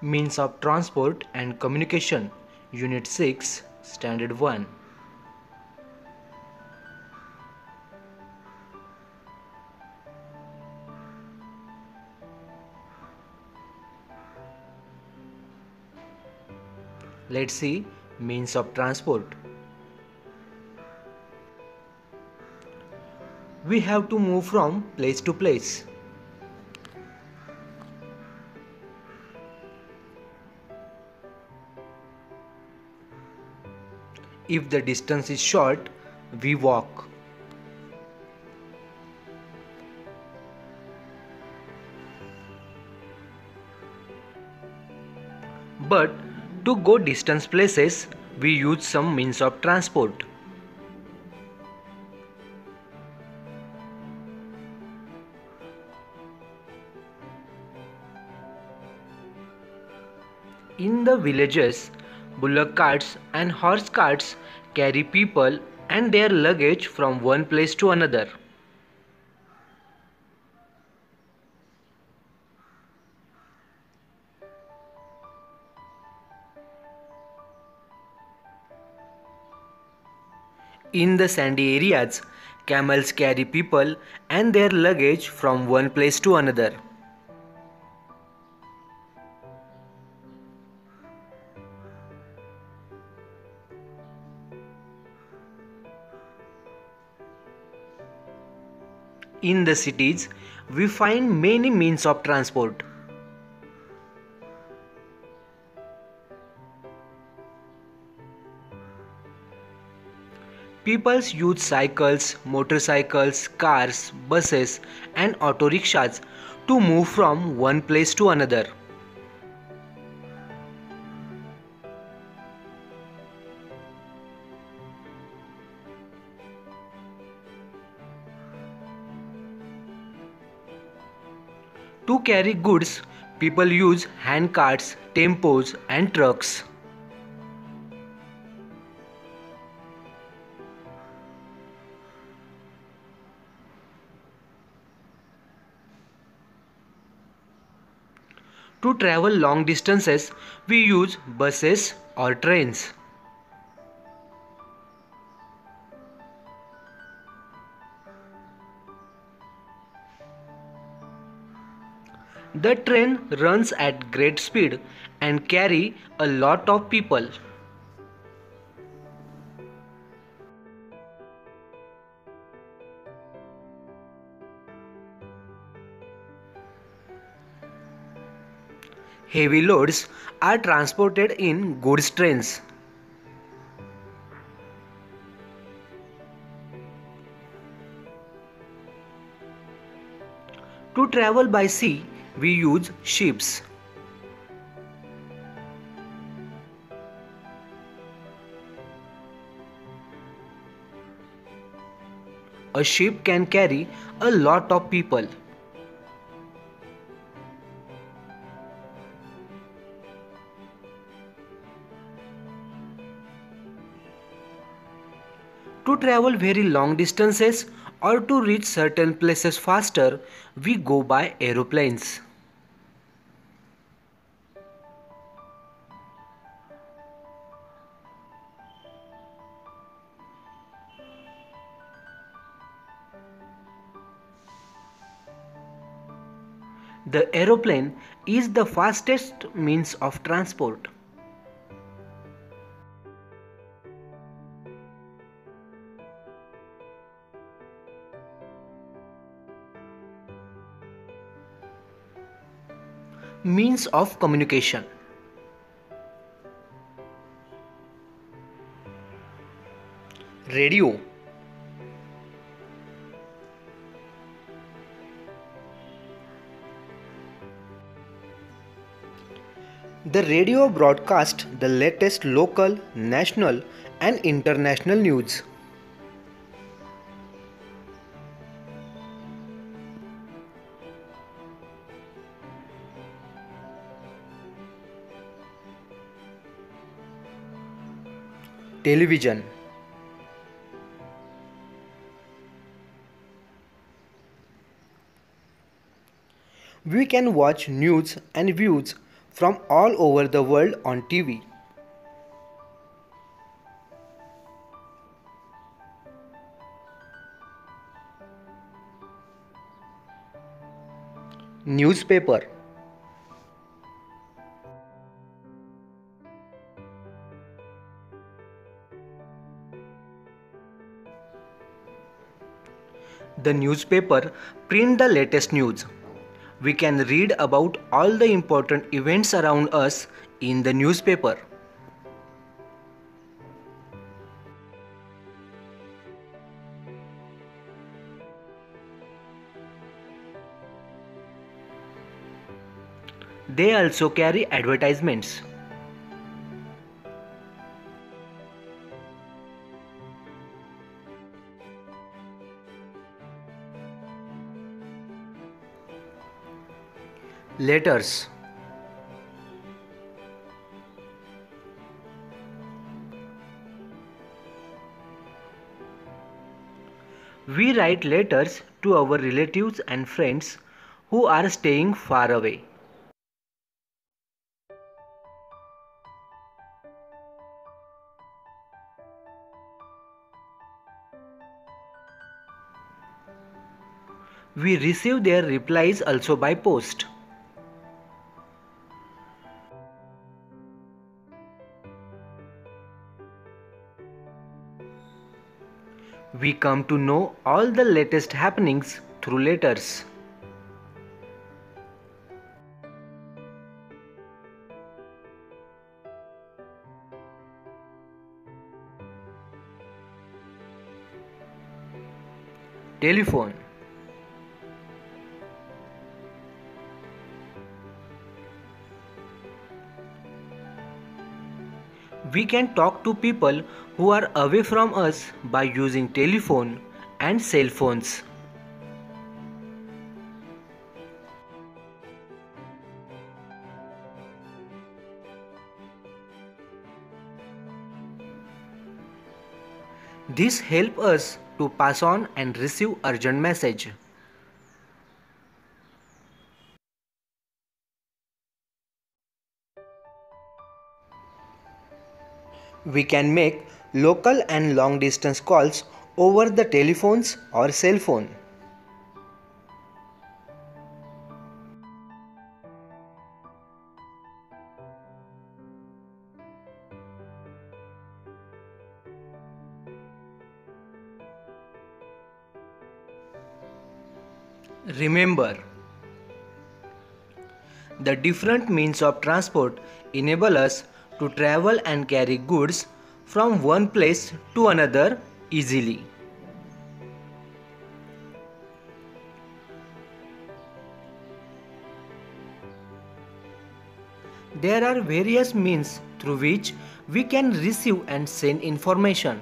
Means of Transport and Communication, Unit 6, Standard 1. Let's see means of transport. We have to move from place to place. If the distance is short, we walk. But to go distant places, we use some means of transport. In the villages, bullock carts and horse carts carry people and their luggage from one place to another. In the sandy areas, camels carry people and their luggage from one place to another. In the cities, we find many means of transport. People use cycles, motorcycles, cars, buses, and auto rickshaws to move from one place to another. To carry goods, people use hand carts, tempos, and trucks. To travel long distances, we use buses or trains. The train runs at great speed and carry a lot of people. Heavy loads are transported in goods trains. To travel by sea, we use ships. A ship can carry a lot of people. To travel very long distances or to reach certain places faster, we go by aeroplanes. The aeroplane is the fastest means of transport. Means of communication. Radio. The radio broadcasts the latest local, national, and international news. Television. We can watch news and views from all over the world on TV. Newspaper. The newspaper print the latest news. We can read about all the important events around us in the newspaper. They also carry advertisements. Letters. We write letters to our relatives and friends who are staying far away. We receive their replies also by post. We come to know all the latest happenings through letters. Telephone. We can talk to people who are away from us by using telephone and cell phones. This helps us to pass on and receive urgent message. We can make local and long distance calls over the telephones or cell phone. Remember, the different means of transport enable us to travel and carry goods from one place to another easily. There are various means through which we can receive and send information.